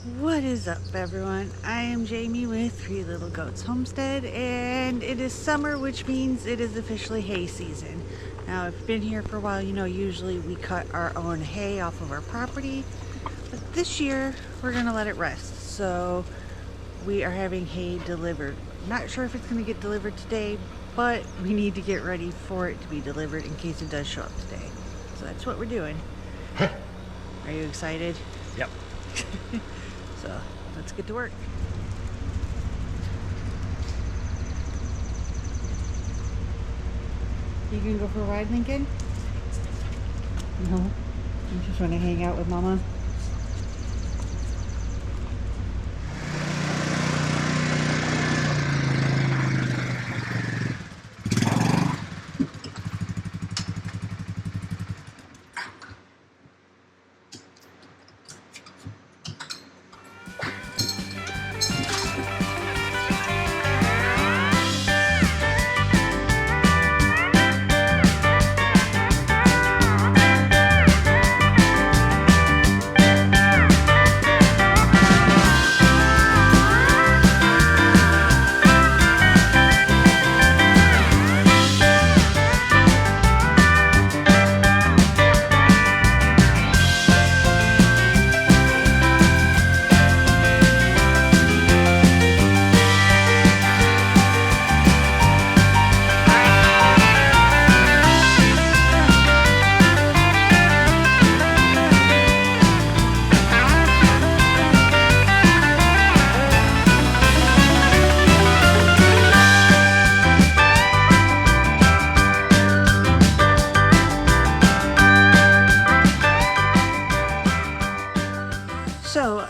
What is up, everyone? I am Jamie with Three Little Goats Homestead, and it is summer, which means it is officially hay season. Now, if you've been here for a while, you know usually we cut our own hay off of our property, but this year we're gonna let it rest. So we are having hay delivered. Not sure if it's gonna get delivered today, but we need to get ready for it to be delivered in case it does show up today. So that's what we're doing. Are you excited? Yep. So let's get to work. You gonna go for a ride, Lincoln? No. You just want to hang out with Mama? So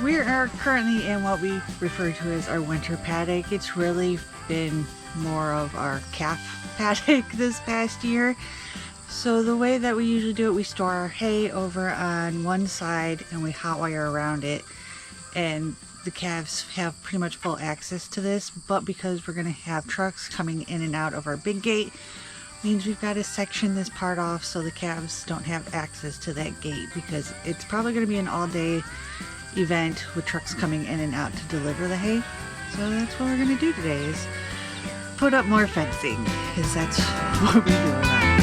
we are currently in what we refer to as our winter paddock. It's really been more of our calf paddock this past year. So the way that we usually do it, we store our hay over on one side and we hot wire around it, and the calves have pretty much full access to this. But because we're going to have trucks coming in and out of our big gate, means we've got to section this part off so the calves don't have access to that gate, because it's probably going to be an all-day event with trucks coming in and out to deliver the hay. So that's what we're going to do today, is put up more fencing, because that's what we do around here.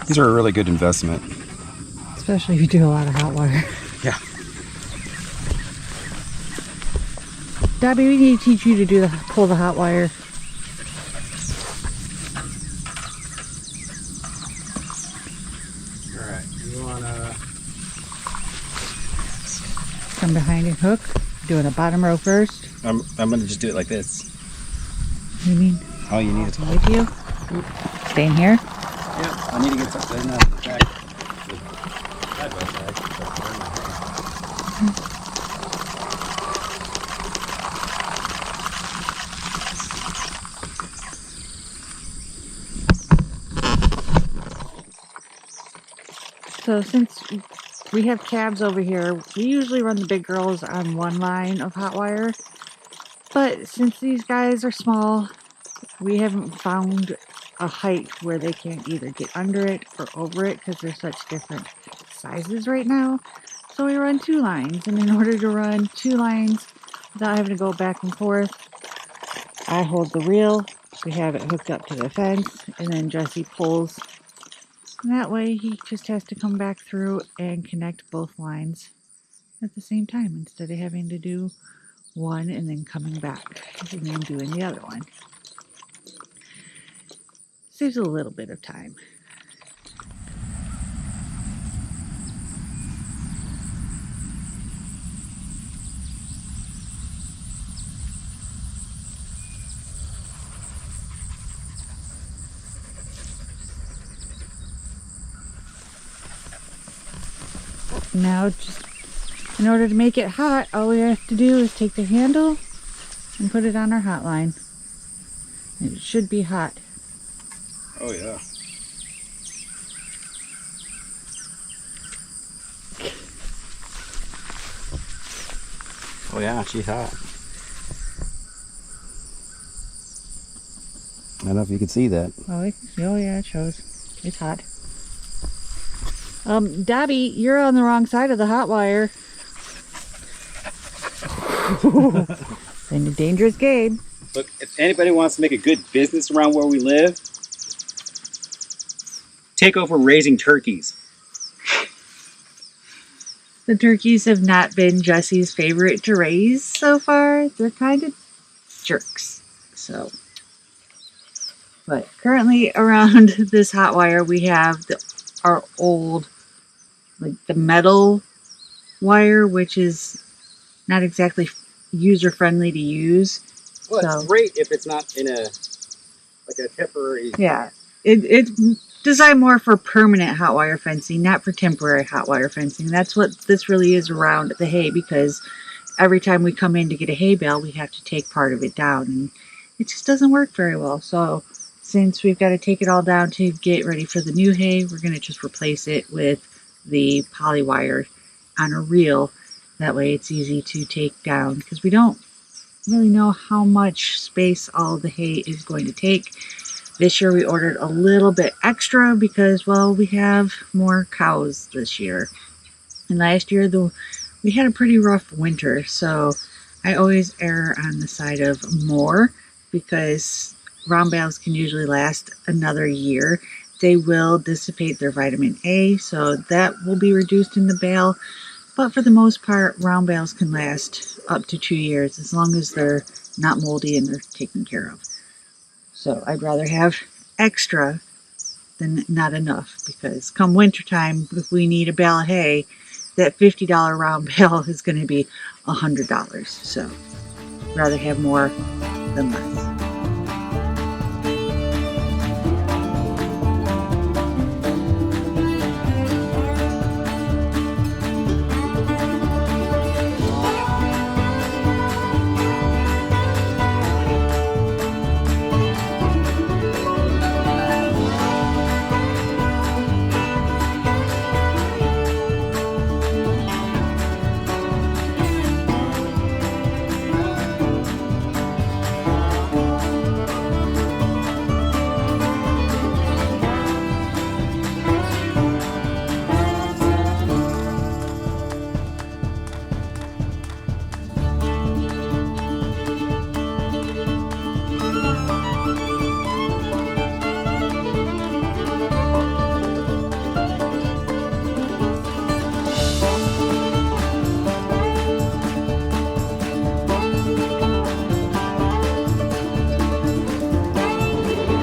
These are a really good investment. Especially if you do a lot of hot wire. Yeah. Dobby, we need to teach you to pull the hot wire. Alright, you wanna... Come behind and hook. Doing a bottom row first. I'm gonna just do it like this. What do you mean? All you need is... With you? Staying here? Yeah, I need to get something in the back. The side by side. So since we have calves over here, we usually run the big girls on one line of hot wire. But since these guys are small, we haven't found a height where they can't either get under it or over it, because they're such different sizes right now. So we run two lines, and in order to run two lines without having to go back and forth, I hold the reel, we have it hooked up to the fence, and then Jesse pulls. And that way he just has to come back through and connect both lines at the same time, instead of having to do one and then coming back and then doing the other one. Saves a little bit of time. Now, just in order to make it hot, all we have to do is take the handle and put it on our hot line. It should be hot. Oh yeah. Oh yeah, she's hot. I don't know if you can see that. Oh yeah, it shows. It's hot. Dobby, you're on the wrong side of the hot wire. In a dangerous game. Look, if anybody wants to make a good business around where we live, take over raising turkeys. The turkeys have not been Jesse's favorite to raise so far. They're kind of jerks. So, but currently around this hot wire, we have our old, like the metal wire, which is not exactly user friendly to use. Well, so, it's great if it's not in a temporary. Yeah, it's designed more for permanent hot wire fencing, not for temporary hot wire fencing. That's what this really is around the hay, because every time we come in to get a hay bale, we have to take part of it down, and it just doesn't work very well. So since we've got to take it all down to get ready for the new hay, we're going to just replace it with the poly wire on a reel. That way it's easy to take down, because we don't really know how much space all the hay is going to take. This year we ordered a little bit extra because, well, we have more cows this year. And last year we had a pretty rough winter, so I always err on the side of more, because round bales can usually last another year. They will dissipate their vitamin A, so that will be reduced in the bale. But for the most part, round bales can last up to 2 years as long as they're not moldy and they're taken care of. So I'd rather have extra than not enough, because come wintertime, if we need a bale of hay, that $50 round bale is going to be $100. So rather have more than less.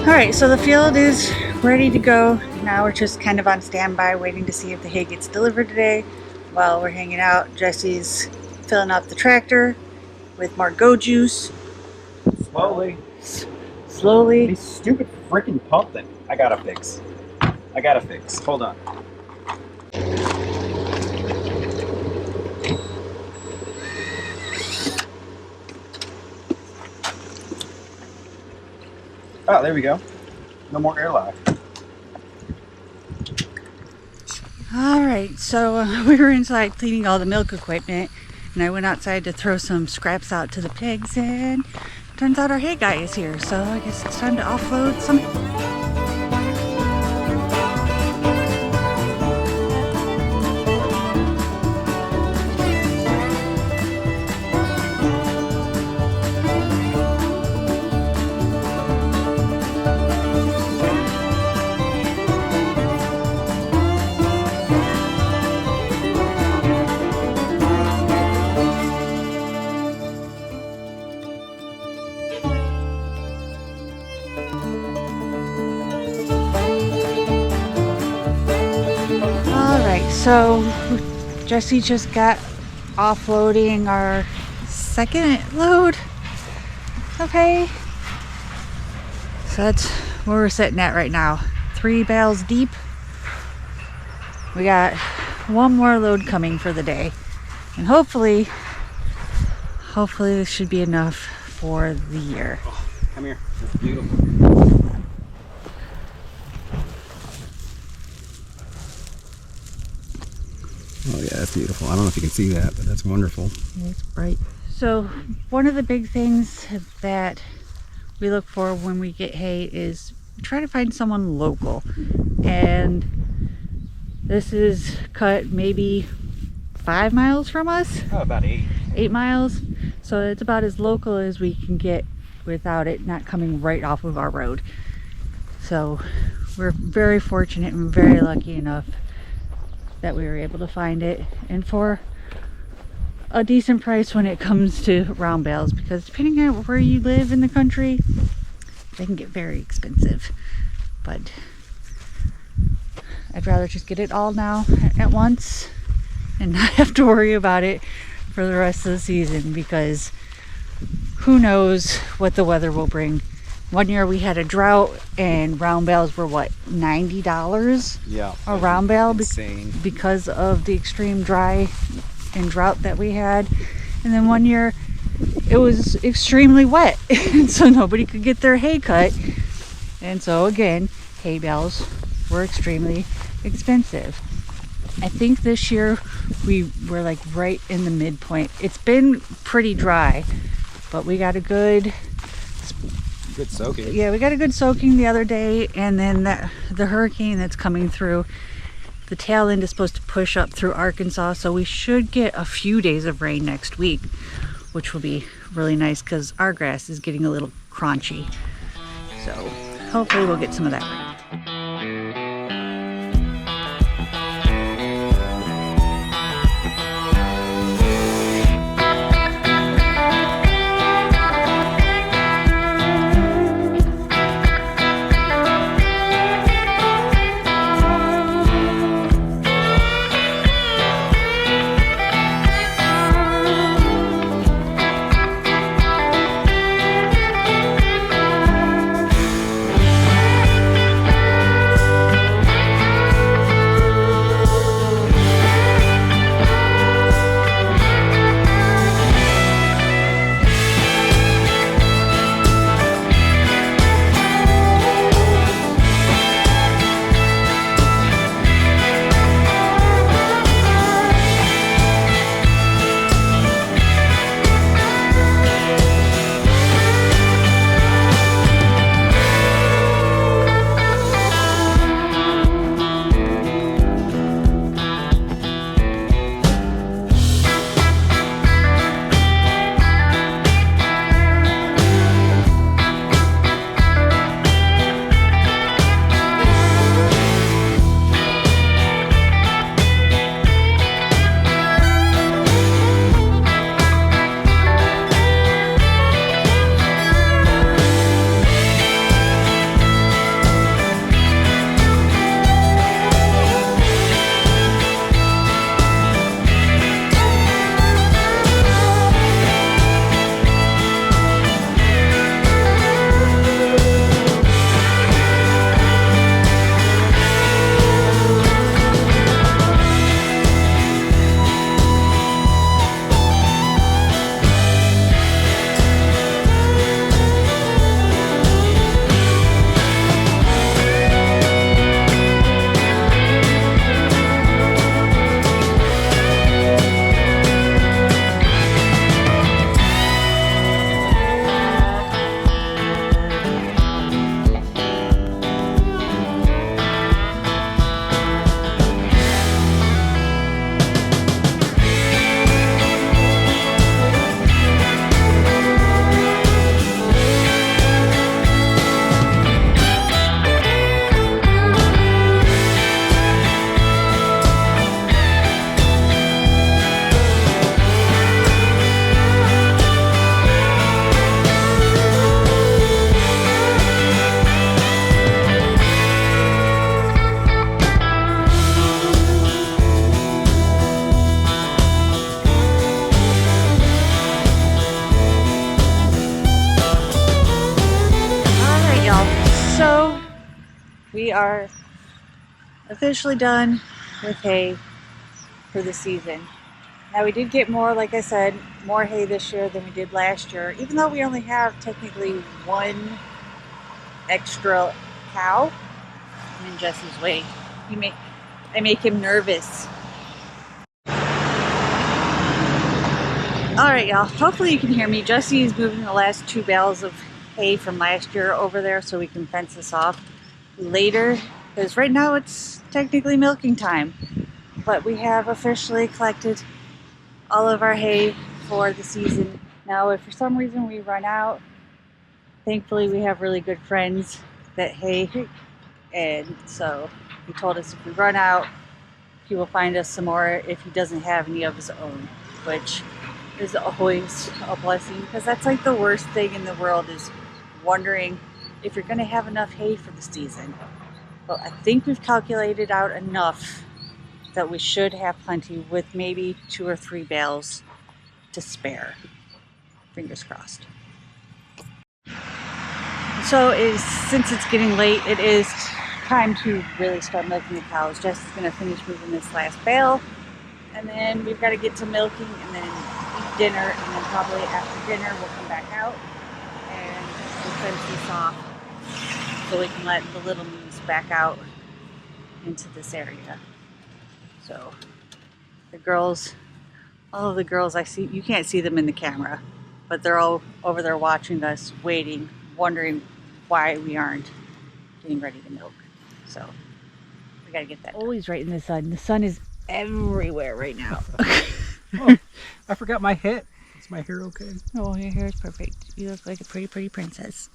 Alright, so the field is ready to go. Now we're just kind of on standby, waiting to see if the hay gets delivered today. While we're hanging out, Jesse's filling up the tractor with more go juice. Slowly. These stupid freaking pump thing. I gotta fix. Hold on. Oh, there we go. No more airlock. Alright, so we were inside cleaning all the milk equipment, and I went outside to throw some scraps out to the pigs, and turns out our hay guy is here, so I guess it's time to offload some. So Jesse just got offloading our second load of hay. So that's where we're sitting at right now. 3 bales deep. We got one more load coming for the day. And hopefully this should be enough for the year. Oh, come here. That's beautiful. Oh yeah, that's beautiful. I don't know if you can see that, but that's wonderful. It's bright. So one of the big things that we look for when we get hay is try to find someone local. And this is cut maybe 5 miles from us. Oh, about 8. 8 miles. So it's about as local as we can get without it not coming right off of our road. So we're very fortunate and very lucky enough that we were able to find it, and for a decent price when it comes to round bales, because depending on where you live in the country, they can get very expensive. But I'd rather just get it all now at once and not have to worry about it for the rest of the season, because who knows what the weather will bring. One year we had a drought and round bales were what, $90? Yeah. A round bale insane. because of the extreme dry and drought that we had. And then one year it was extremely wet and so nobody could get their hay cut. And so again, hay bales were extremely expensive. I think this year we were like right in the midpoint. It's been pretty dry, but we got a good soaking. Yeah, we got a good soaking the other day, and then the hurricane that's coming through, the tail end is supposed to push up through Arkansas, so we should get a few days of rain next week, which will be really nice because our grass is getting a little crunchy. So hopefully we'll get some of that rain. we are officially done with hay for the season. Now we did get more, like I said, more hay this year than we did last year, even though we only have technically one extra cow. I'm in Jesse's way. I make him nervous. Alright y'all, hopefully you can hear me. Jesse is moving the last 2 bales of hay from last year over there so we can fence this off later, because right now it's technically milking time. But we have officially collected all of our hay for the season. Now if for some reason we run out, thankfully we have really good friends that hay, and so he told us if we run out, he will find us some more if he doesn't have any of his own, which is always a blessing, because that's like the worst thing in the world, is wondering if you're going to have enough hay for the season. But I think we've calculated out enough that we should have plenty, with maybe 2 or 3 bales to spare. Fingers crossed. So since it's getting late, it is time to really start milking the cows. Jess is going to finish moving this last bale, and then we've got to get to milking and then eat dinner, and then probably after dinner we'll come back out and we'll fence this off so we can let the little moose back out into this area. So the girls, all of the girls I see, you can't see them in the camera, but they're all over there watching us, waiting, wondering why we aren't getting ready to milk. So we gotta get that done. Always right in the sun. The sun is everywhere right now. Oh, I forgot my hat. Is my hair okay? Oh, your hair is perfect. You look like a pretty, pretty princess.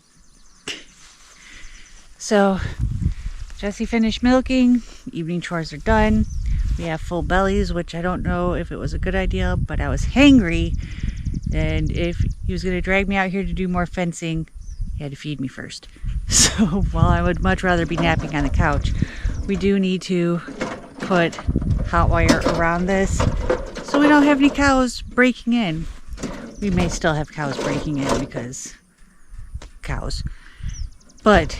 So Jesse finished milking. Evening chores are done. We have full bellies, which I don't know if it was a good idea, but I was hangry, and if he was going to drag me out here to do more fencing, he had to feed me first. So while I would much rather be napping on the couch, we do need to put hot wire around this so we don't have any cows breaking in. We may still have cows breaking in because cows, but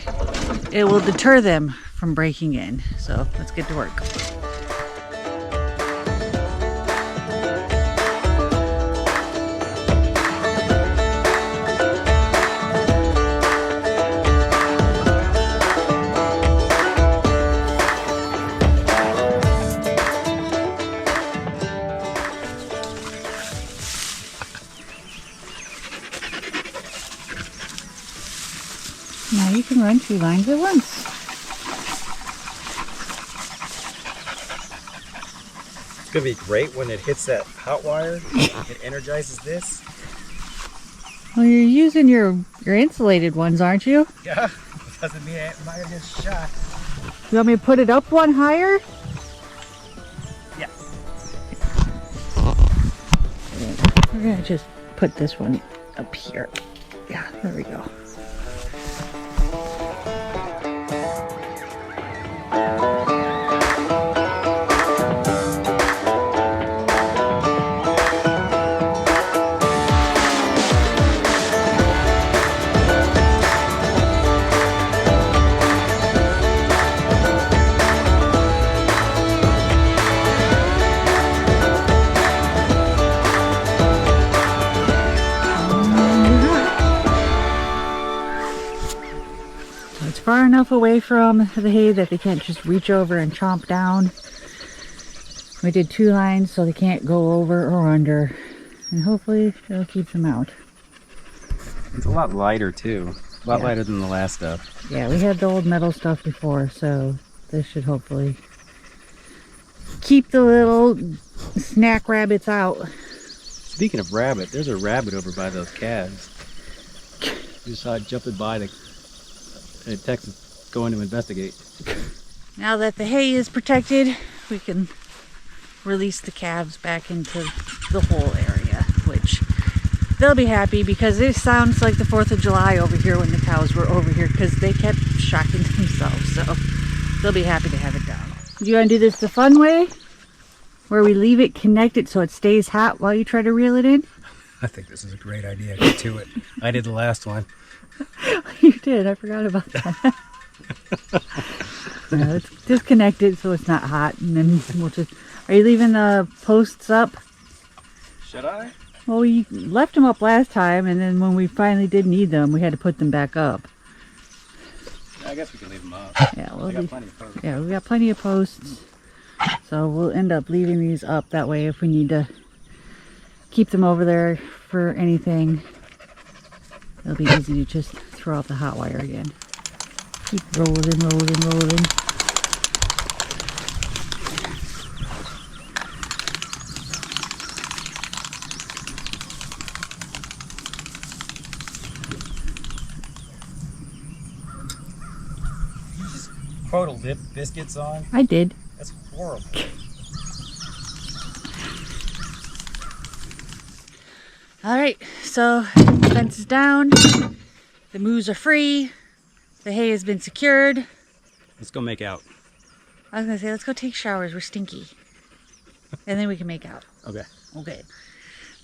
it will deter them from breaking in. So let's get to work. Now you can run 2 lines at once. It's gonna be great when it hits that hot wire. It energizes this. Well, you're using your insulated ones, aren't you? Yeah, doesn't mean I'm not gonna get shot. You want me to put it up one higher? Yeah. We're gonna just put this one up here. Yeah, there we go. Far enough away from the hay that they can't just reach over and chomp down. We did 2 lines so they can't go over or under, and hopefully it'll keep them out. It's a lot lighter too. A lot lighter than the last stuff. Yeah, we had the old metal stuff before, so this should hopefully keep the little snack rabbits out. Speaking of rabbit, there's a rabbit over by those calves. You saw it jumping by the Texas going to investigate. Now that the hay is protected, we can release the calves back into the whole area, which they'll be happy, because it sounds like the 4th of July over here when the cows were over here, because they kept shocking themselves, so they'll be happy to have it down. Do you want to do this the fun way, where we leave it connected so it stays hot while you try to reel it in? I think this is a great idea. Get to it. I did the last one. You did. I forgot about that. Yeah, let's disconnect it so it's not hot, and then we'll just... Are you leaving the posts up? Should I? Well, we left them up last time, and then when we finally did need them, we had to put them back up. Yeah, I guess we can leave them up. Yeah, We got plenty of posts. yeah, we got plenty of posts, so we'll end up leaving these up. That way, if we need to keep them over there for anything, it'll be easy to just throw out the hot wire again. Keep rolling, rolling, rolling. Photo lip biscuits on? I did. That's horrible. All right, so the fence is down. The moose are free. The hay has been secured. Let's go make out. I was gonna say, let's go take showers. We're stinky. And then we can make out. Okay. Okay.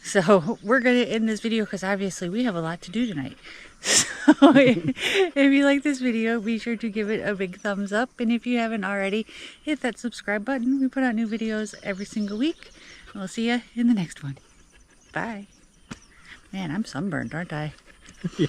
So we're gonna end this video because obviously we have a lot to do tonight. So if you like this video, be sure to give it a big thumbs up. And if you haven't already, hit that subscribe button. We put out new videos every single week. And we'll see you in the next one. Bye. Man, I'm sunburned, aren't I? Yeah.